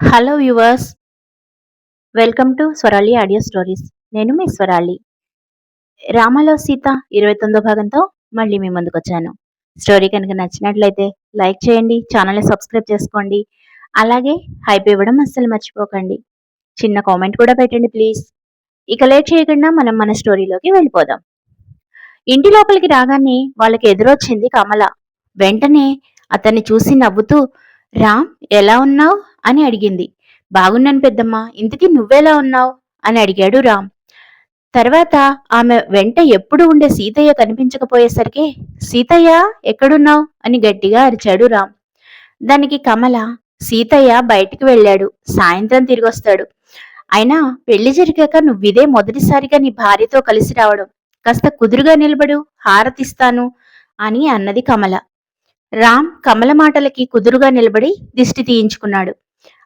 Hello viewers, welcome to Swarali audio stories. నేను మీ స్వరాలి. రామలో సీత 29వ భాగంతో మళ్ళీ మీ ముందుకొచ్చాను. స్టోరీ కనుక నచ్చినట్లయితే లైక్ చేయండి, ఛానల్ని సబ్స్క్రైబ్ చేసుకోండి. అలాగే హైప్ ఇవ్వడం అస్సలు మర్చిపోకండి. చిన్న కామెంట్ కూడా పెట్టండి ప్లీజ్. ఇక లేట్ చేయకుండా మనం మన స్టోరీలోకి వెళ్ళిపోదాం. ఇంటి లోపలికి రాగానే వాళ్ళకి ఎదురొచ్చింది కమల. వెంటనే అతన్ని చూసి నవ్వుతూ, రామ్ ఎలా ఉన్నావ్ అని అడిగింది. బాగున్నాను పెద్దమ్మా, ఇంతకీ నువ్వెలా ఉన్నావ్ అని అడిగాడు రామ్. తర్వాత ఆమె వెంట ఎప్పుడు ఉండే సీతయ్య కనిపించకపోయేసరికి, సీతయ్య ఎక్కడున్నావ్ అని గట్టిగా అరిచాడు రామ్. దానికి కమల, సీతయ్య బయటికి వెళ్ళాడు, సాయంత్రం తిరిగొస్తాడు. అయినా పెళ్లి జరిగాక నువ్విదే మొదటిసారిగా నీ భార్యతో కలిసి రావడం. కాస్త కుదురుగా నిలబడు, హారతిస్తాను అని అన్నది కమల. రామ్ కమల మాటలకి కుదురుగా నిలబడి దిష్టి తీయించుకున్నాడు.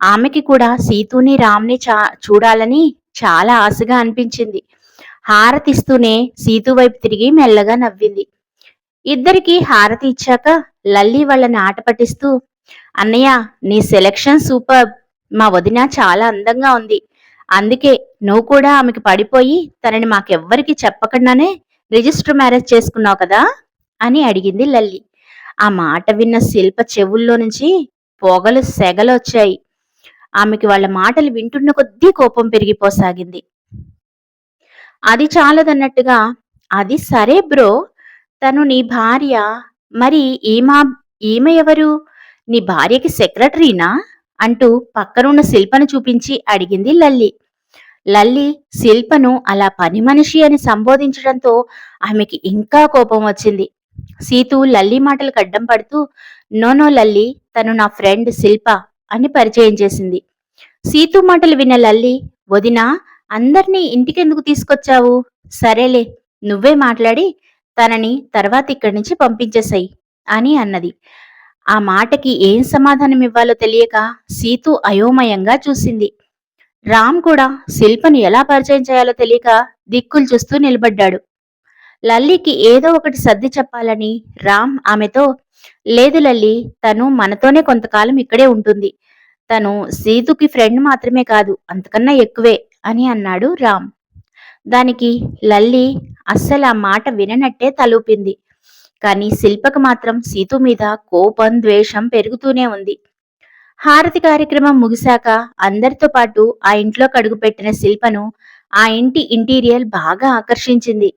ఆమెకి కూడా సీతుని రామ్ని చూడాలని చాలా ఆశగా అనిపించింది. హారతిస్తూనే సీతు వైపు తిరిగి మెల్లగా నవ్వింది. ఇద్దరికి హారతి ఇచ్చాక లల్లి వాళ్ళని ఆట పట్టిస్తూ, అన్నయ్య నీ సెలక్షన్ సూపర్, మా వదిన చాలా అందంగా ఉంది. అందుకే నువ్వు కూడా ఆమెకి పడిపోయి తనని మాకెవ్వరికి చెప్పకుండానే రిజిస్టర్ మ్యారేజ్ చేసుకున్నావు కదా అని అడిగింది లల్లి. ఆ మాట విన్న శిల్ప చెవుల్లో నుంచి పొగలు సెగలొచ్చాయి. ఆమెకి వాళ్ళ మాటలు వింటున్న కొద్దీ కోపం పెరిగిపోసాగింది. అది చాలదన్నట్టుగా, అది సరే బ్రో, తను నీ భార్య, మరి ఈమె ఎవరు? నీ భార్యకి సెక్రటరీనా అంటూ పక్కనున్న శిల్పను చూపించి అడిగింది లల్లి. లల్లి శిల్పను అలా పని మనిషి అని సంబోధించడంతో ఆమెకి ఇంకా కోపం వచ్చింది. సీతు లల్లి మాటలకు అడ్డం పడుతూ, నో లల్లి, తను నా ఫ్రెండ్ శిల్ప అని పరిచయం చేసింది. సీతు మాటలు విన్న లల్లి, వదినా, అందర్నీ ఇంటికెందుకు తీసుకొచ్చావు? సరేలే, నువ్వే మాట్లాడి తనని తర్వాత ఇక్కడి నుంచి పంపించేశాయి అని అన్నది. ఆ మాటకి ఏం సమాధానం ఇవ్వాలో తెలియక సీతు అయోమయంగా చూసింది. రామ్ కూడా శిల్పను ఎలా పరిచయం చేయాలో తెలియక దిక్కులు చూస్తూ నిలబడ్డాడు. లల్లికి ఏదో ఒకటి సర్ది చెప్పాలని రామ్ ఆమెతో, లేదు లల్లి, తను మనతోనే కొంతకాలం ఇక్కడే ఉంటుంది. తను సీతుకి ఫ్రెండ్ మాత్రమే కాదు, అంతకన్నా ఎక్కువే అని అన్నాడు రామ్. దానికి లల్లి అస్సలు ఆ మాట విననట్టే తలూపింది. కాని శిల్పకు మాత్రం సీతు మీద కోపం, ద్వేషం పెరుగుతూనే ఉంది. హారతి కార్యక్రమం ముగిశాక అందరితో పాటు ఆ ఇంట్లో కడుగుపెట్టిన శిల్పను ఆ ఇంటి ఇంటీరియర్ బాగా ఆకర్షించింది.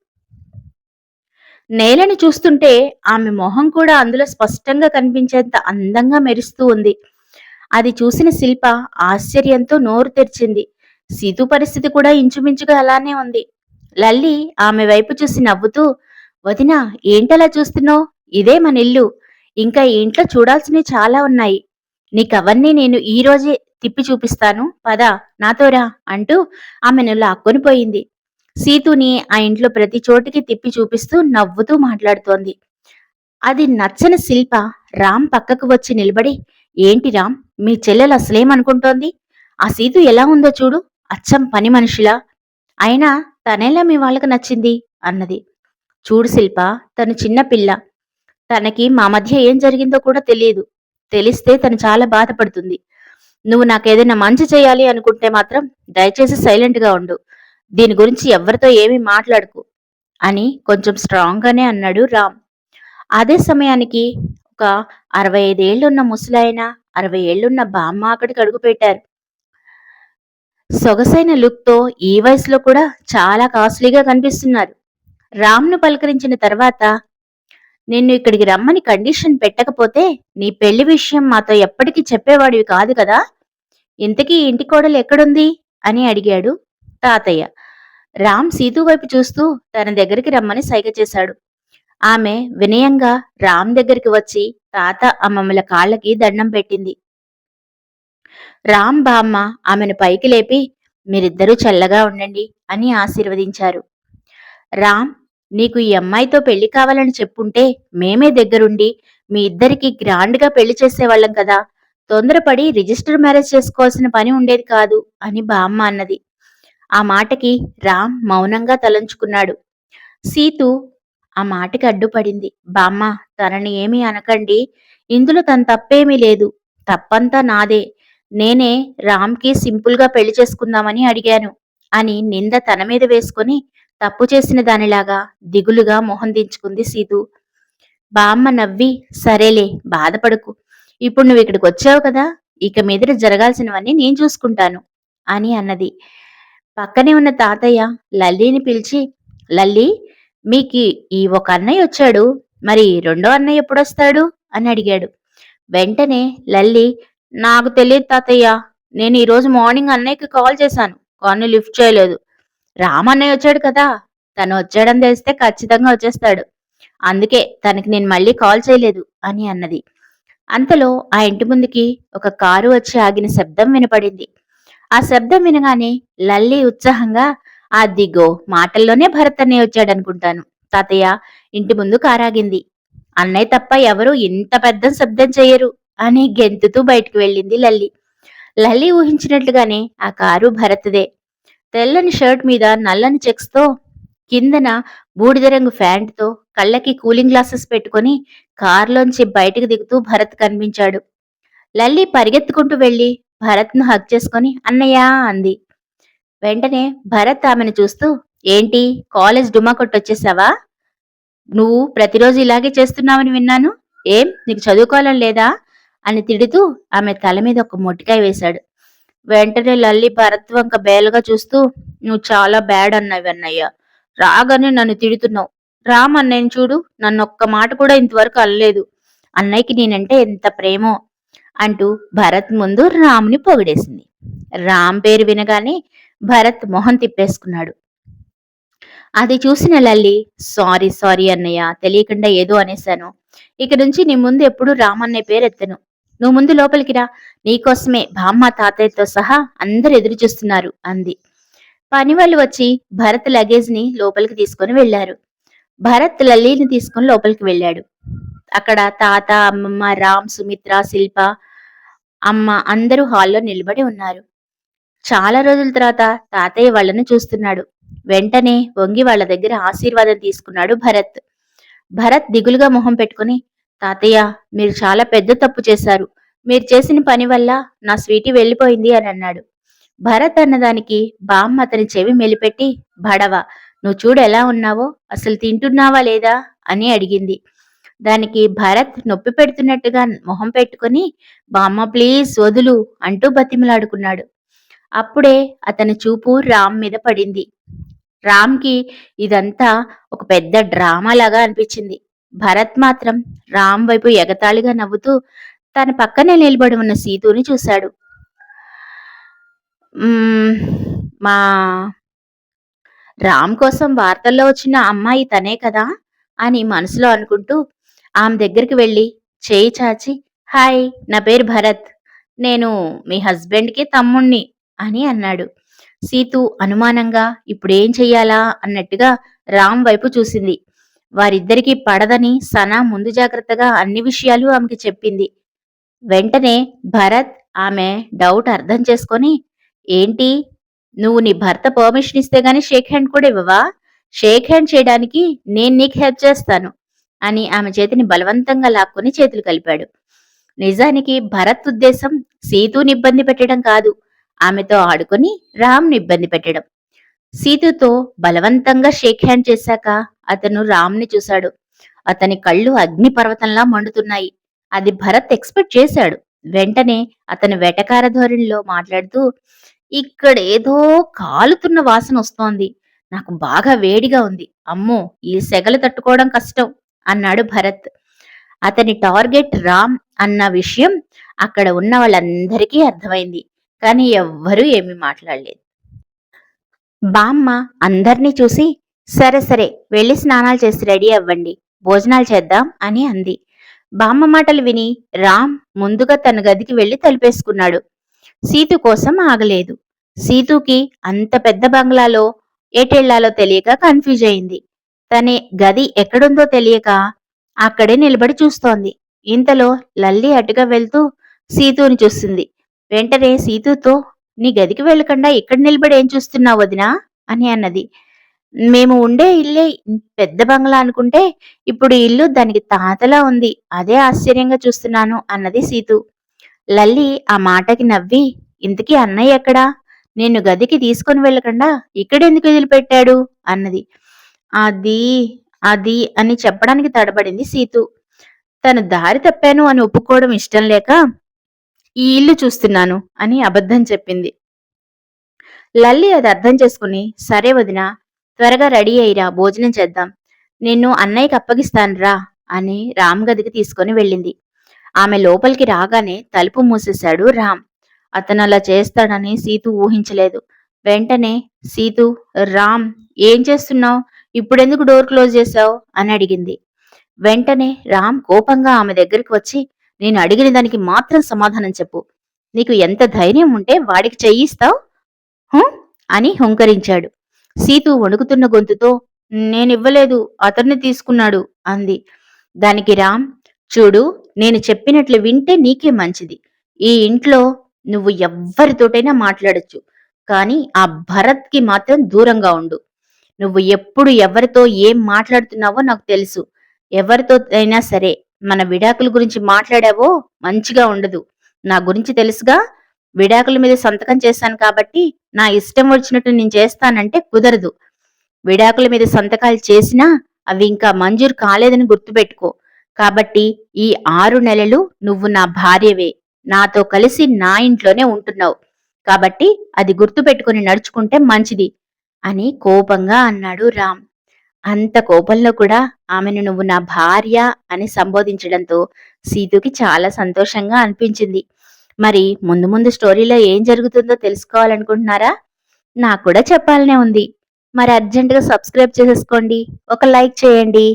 నేలను చూస్తుంటే ఆమె మొహం కూడా అందులో స్పష్టంగా కనిపించేంత అందంగా మెరుస్తూ ఉంది. అది చూసిన శిల్ప ఆశ్చర్యంతో నోరు తెరిచింది. సీతు పరిస్థితి కూడా ఇంచుమించుగా అలానే ఉంది. లల్లి ఆమె వైపు చూసి నవ్వుతూ, వదినా, ఏంటలా చూస్తున్నావు? ఇదే మన ఇల్లు. ఇంకా ఈ ఇంట్లో చూడాల్సినవి చాలా ఉన్నాయి. నీకవన్నీ నేను ఈ రోజే తిప్పి చూపిస్తాను, పద నాతోరా అంటూ ఆమెను లాక్కొని పోయింది. సీతుని ఆ ఇంట్లో ప్రతి చోటికి తిప్పి చూపిస్తూ నవ్వుతూ మాట్లాడుతోంది. అది నచ్చని శిల్ప రామ్ పక్కకు వచ్చి నిలబడి, ఏంటి రామ్, మీ చెల్లెలు అసలేమనుకుంటోంది? ఆ సీతు ఎలా ఉందో చూడు, అచ్చం పని మనిషిలా. అయినా తనేలా మీ వాళ్ళకు నచ్చింది అన్నది. చూడు శిల్ప, తను చిన్న పిల్ల. తనకి మా మధ్య ఏం జరిగిందో కూడా తెలియదు. తెలిస్తే తను చాలా బాధపడుతుంది. నువ్వు నాకేదైనా మంచి చేయాలి అనుకుంటే మాత్రం దయచేసి సైలెంట్గా ఉండు. దీని గురించి ఎవరితో ఏమీ మాట్లాడుకు అని కొంచెం స్ట్రాంగ్గానే అన్నాడు రామ్. అదే సమయానికి ఒక 65 ఏళ్లున్న ముసలాయన, 60 ఏళ్లున్న బామ్మ అక్కడికి అడుగుపెట్టారు. సొగసైన లుక్తో ఈ వయసులో కూడా చాలా కాస్ట్లీగా కనిపిస్తున్నారు. రామ్ను పలకరించిన తర్వాత, నిన్ను ఇక్కడికి రమ్మని కండిషన్ పెట్టకపోతే నీ పెళ్లి విషయం మాతో ఎప్పటికీ చెప్పేవాడివి కాదు కదా. ఇంతకీ ఇంటి కోడలు ఎక్కడుంది అని అడిగాడు తాతయ్య. రామ్ సీతు వైపు చూస్తూ తన దగ్గరికి రమ్మని సైగ చేశాడు. ఆమె వినయంగా రామ్ దగ్గరికి వచ్చి తాత అమ్మమ్మల కాళ్ళకి దండం పెట్టింది. రామ్ బామ్మ ఆమెను పైకి లేపి, మీరిద్దరూ చల్లగా ఉండండి అని ఆశీర్వదించారు. రామ్, నీకు ఈ అమ్మాయితో పెళ్లి కావాలని చెప్పుంటే మేమే దగ్గరుండి మీ ఇద్దరికి గ్రాండ్గా పెళ్లి చేసేవాళ్ళం కదా. తొందరపడి రిజిస్టర్ మ్యారేజ్ చేసుకోవాల్సిన పని ఉండేది కాదు అని బామ్మ అన్నది. ఆ మాటకి రామ్ మౌనంగా తలంచుకున్నాడు. సీతు ఆ మాటకి అడ్డుపడింది. బామ్మ, తనని ఏమీ అనకండి. ఇందులో తన తప్పేమీ లేదు. తప్పంతా నాదే. నేనే రామ్‌కి సింపుల్‌గా పెళ్లి చేసుకుందామని అడిగాను" అని నింద తన మీద వేసుకొని తప్పు చేసిన దానిలాగా దిగులుగా మొహం దించుకుంది సీతు. బామ్మ నవ్వి "సరేలే బాధపడకు. ఇప్పుడు నువ్విక్కడికొచ్చావు కదా! ఇక మీదట జరగాల్సినవన్నీ నేను చూసుకుంటాను" అని అన్నది. పక్కనే ఉన్న తాతయ్య లల్లీని పిలిచి "లల్లీ మీకి ఈ ఒక అన్నయ్యొచ్చాడు. మరి రెండో అన్నయ్య ఎప్పుడొస్తాడు?" అని అడిగాడు. వెంటనే లల్లి "నాకు తెలీదు తాతయ్య. నేను ఈరోజు మార్నింగ్ అన్నయ్యకి కాల్ చేశాను. కానీ లిఫ్ట్ చేయలేదు. రామన్నయ్య వచ్చాడు కదా! తను వచ్చాడని తెలిస్తే ఖచ్చితంగా వచ్చేస్తాడు. అందుకే తనకి నేను మళ్ళీ కాల్ చేయలేదు" అని అన్నది. అంతలో ఆ ఇంటి ముందుకి ఒక కారు వచ్చి ఆగిన శబ్దం వినపడింది. ఆ శబ్దం వినగానే లల్లి ఉత్సాహంగా అదిగో మాటల్లోనే భరత్ అన్నయ్య వచ్చాడనుకుంటాను. తాతయ్య ఇంటి ముందు కారాగింది. అన్నయ్య తప్ప ఎవరూ ఇంత పెద్ద శబ్దం చెయ్యరు అని గెంతుతూ బయటికి వెళ్ళింది లల్లి. లల్లి ఊహించినట్లుగానే ఆ కారు భరత్దే. తెల్లని షర్ట్ మీద నల్లని చెక్స్‌తో కిందన బూడిద రంగు ఫ్యాంట్‌తో కళ్ళకి కూలింగ్ గ్లాసెస్ పెట్టుకొని కారులోంచి బయటకు దిగుతూ భరత్ కనిపించాడు. లల్లి పరిగెత్తుకుంటూ వెళ్లి భరత్‌ను హగ్ చేసుకొని అన్నయ్య అంది. వెంటనే భరత్ ఆమెను చూస్తూ ఏంటి కాలేజ్ డుమ్మా కొట్టొచ్చేసావా? నువ్వు ప్రతిరోజు ఇలాగే చేస్తున్నావని విన్నాను. ఏం నీకు చదువుకోవాలని లేదా? అని తిడుతూ ఆమె తల మీద ఒక మొట్టికాయ వేశాడు. వెంటనే లల్లి భరత్ వంక బేలగా చూస్తూ నువ్వు చాలా బ్యాడ్ అన్నయ్య. రాగానే నన్ను తిడుతున్నావు. రామ్ అన్నయ్యని చూడు నన్నొక్క మాట కూడా ఇంతవరకు అనలేదు. అన్నయ్యకి నేనంటే ఎంత ప్రేమో అంటూ భరత్ ముందు రాముని పొగిడేసింది. రామ్ పేరు వినగానే భరత్ మొహం తిప్పేసుకున్నాడు. అది చూసిన లల్లి సారీ సారీ అన్నయ్య తెలియకుండా ఏదో అనేశాను. ఇక నుంచి నీ ముందు ఎప్పుడూ రామన్నయ్య పేరెత్తను. నువ్వు ముందు లోపలికి రా. నీకోసమే బామ్మ తాతయ్యతో సహా అందరు ఎదురు చూస్తున్నారు అంది. పనివాళ్ళు వచ్చి భరత్ లగేజ్ ని లోపలికి తీసుకుని వెళ్లారు. భరత్ లల్లీని తీసుకుని లోపలికి వెళ్ళాడు. అక్కడ తాత అమ్మమ్మ రామ్ సుమిత్ర శిల్ప అమ్మ అందరూ హాల్లో నిలబడి ఉన్నారు. చాలా రోజుల తర్వాత తాతయ్య వాళ్ళని చూస్తున్నాడు. వెంటనే వంగి వాళ్ళ దగ్గర ఆశీర్వాదం తీసుకున్నాడు భరత్. భరత్ దిగులుగా మొహం పెట్టుకుని తాతయ్య మీరు చాలా పెద్ద తప్పు చేశారు. మీరు చేసిన పని వల్ల నా స్వీటీ వెళ్ళిపోయింది అని అన్నాడు. భరత్ అన్నదానికి బామ్మ అతని చెవి మెలిపెట్టి బడవ నువ్వు చూడు ఎలా ఉన్నావో అసలు తింటున్నావా లేదా అని అడిగింది. దానికి భరత్ నొప్పి పెడుతున్నట్టుగా మొహం పెట్టుకుని బామ్మ ప్లీజ్ వదులు అంటూ బతిమలాడుకున్నాడు. అప్పుడే అతని చూపు రామ్ మీద పడింది. రామ్‌కి ఇదంతా ఒక పెద్ద డ్రామాలాగా అనిపించింది. భరత్ మాత్రం రామ్ వైపు ఎగతాళిగా నవ్వుతూ తన పక్కనే నిలబడి ఉన్న సీతుని చూశాడు. "హ్మ్. మా రామ్ కోసం వార్తల్లో వచ్చిన అమ్మాయి తనే కదా!" అని మనసులో అనుకుంటూ ఆమె దగ్గరికి వెళ్లి చేయి చాచి "హాయ్! నా పేరు భరత్. నేను మీ హస్బెండ్‌కి తమ్ముణ్ణి" అని అన్నాడు. సీతు అనుమానంగా ఇప్పుడేం చెయ్యాలా అన్నట్టుగా రామ్ వైపు చూసింది. వారిద్దరికీ పడదని సనా ముందు జాగ్రత్తగా అన్ని విషయాలు ఆమెకి చెప్పింది. వెంటనే భరత్ ఆమె డౌట్ అర్థం చేసుకొని ఏంటి నువ్వు నీ భర్త పర్మిషన్ ఇస్తే గాని షేక్ హ్యాండ్ కూడా ఇవ్వవా? షేక్ హ్యాండ్ చేయడానికి నేను నీకు హెల్ప్ చేస్తాను అని ఆమె చేతిని బలవంతంగా లాక్కొని చేతులు కలిపాడు. నిజానికి భరత్ ఉద్దేశం సీతుని ఇబ్బంది పెట్టడం కాదు, ఆమెతో ఆడుకొని రామ్ని ఇబ్బంది పెట్టడం. సీతుతో బలవంతంగా షేక్ హ్యాండ్ చేశాక అతను రామ్ని చూశాడు. అతని కళ్ళు అగ్నిపర్వతంలా మండుతున్నాయి. అది భరత్ ఎక్స్పెక్ట్ చేశాడు. వెంటనే అతను వెటకార ధోరణిలో మాట్లాడుతూ ఇక్కడేదో కాలుతున్న వాసన వస్తోంది. నాకు బాగా వేడిగా ఉంది. అమ్మో ఈ సెగలు తట్టుకోవడం కష్టం అన్నాడు భరత్. అతని టార్గెట్ రామ్ అన్న విషయం అక్కడ ఉన్న వాళ్ళందరికీ అర్థమైంది. కానీ ఎవ్వరూ ఏమీ మాట్లాడలేదు. బామ్మ అందర్నీ చూసి సరే సరే వెళ్ళి స్నానాలు చేసి రెడీ అవ్వండి. భోజనాలు చేద్దాం అని అంది. బామ్మ మాటలు విని రామ్ ముందుగా తన గదికి వెళ్లి తలుపేసుకున్నాడు. సీతు కోసం ఆగలేదు. సీతుకి అంత పెద్ద బంగ్లాలో ఏటెళ్లాలో తెలియక కన్ఫ్యూజ్ అయింది. తనే గది ఎక్కడుందో తెలియక అక్కడే నిలబడి చూస్తోంది. ఇంతలో లల్లి అటుగా వెళ్తూ సీతుని చూస్తుంది. వెంటనే సీతుతో నీ గదికి వెళ్ళకుండా ఇక్కడ నిలబడి ఏం చూస్తున్నావు వదినా అని అన్నది. మేము ఉండే ఇల్లే పెద్ద బంగ్లా అనుకుంటే ఇప్పుడు ఇల్లు దానికి తాతలా ఉంది. అదే ఆశ్చర్యంగా చూస్తున్నాను అన్నది సీతు. లల్లి ఆ మాటకి నవ్వి, ఇంతకీ అన్నయ్య ఎక్కడా? నిన్ను గదికి తీసుకొని వెళ్ళకుండా ఇక్కడెందుకు వదిలిపెట్టాడు అన్నది. అది అది అని చెప్పడానికి తడబడింది సీతు. తను దారి తప్పాను అని ఒప్పుకోవడం ఇష్టం లేక ఈ ఇల్లు చూస్తున్నాను అని అబద్ధం చెప్పింది. లల్లి అది అర్థం చేసుకుని, సరే వదినా, త్వరగా రెడీ అయ్యిరా, భోజనం చేద్దాం. నిన్ను అన్నయ్యకి అప్పగిస్తానురా అని రామ్ గదికి తీసుకొని వెళ్ళింది. ఆమె లోపలికి రాగానే తలుపు మూసేశాడు రామ్. అతనలా చేస్తాడని సీతు ఊహించలేదు. వెంటనే సీతు, రామ్, ఏం చేస్తున్నావు? ఇప్పుడెందుకు డోర్ క్లోజ్ చేశావు అని అడిగింది. వెంటనే రామ్ కోపంగా ఆమె దగ్గరికి వచ్చి, నేను అడిగిన దానికి మాత్రం సమాధానం చెప్పు. నీకు ఎంత ధైర్యం ఉంటే వాడికి చెయ్యిస్తావు? హూ అని హుంకరించాడు. సీతు వణుకుతున్న గొంతుతో, నేనివ్వలేదు, అతన్ని తీసుకున్నాడు అంది. దానికి రామ్, చూడు, నేను చెప్పినట్లు వింటే నీకే మంచిది. ఈ ఇంట్లో నువ్వు ఎవ్వరితోటైనా మాట్లాడొచ్చు, కానీ ఆ భరత్కి మాత్రం దూరంగా ఉండు. నువ్వు ఎప్పుడు ఎవరితో ఏం మాట్లాడుతున్నావో నాకు తెలుసు. ఎవరితో అయినా సరే మన విడాకుల గురించి మాట్లాడావో మంచిగా ఉండదు. నా గురించి తెలుసుగా. విడాకుల మీద సంతకం చేశాను కాబట్టి నా ఇష్టం వచ్చినట్టు నేను చేస్తానంటే కుదరదు. విడాకుల మీద సంతకాలు చేసినా అవి ఇంకా మంజూరు కాలేదని గుర్తుపెట్టుకో. కాబట్టి ఈ 6 నెలలు నువ్వు నా భార్యవే, నాతో కలిసి నా ఇంట్లోనే ఉంటున్నావు. కాబట్టి అది గుర్తుపెట్టుకుని నడుచుకుంటే మంచిది అని కోపంగా అన్నాడు రామ్. అంత కోపంలో కూడా ఆమెను నువ్వు నా భార్య అని సంబోధించడంతో సీతుకి చాలా సంతోషంగా అనిపించింది. మరి ముందు ముందు స్టోరీలో ఏం జరుగుతుందో తెలుసుకోవాలనుకుంటున్నారా? నాకు కూడా చెప్పాలనే ఉంది. మరి అర్జెంటుగా సబ్స్క్రైబ్ చేసేసుకోండి. ఒక లైక్ చేయండి.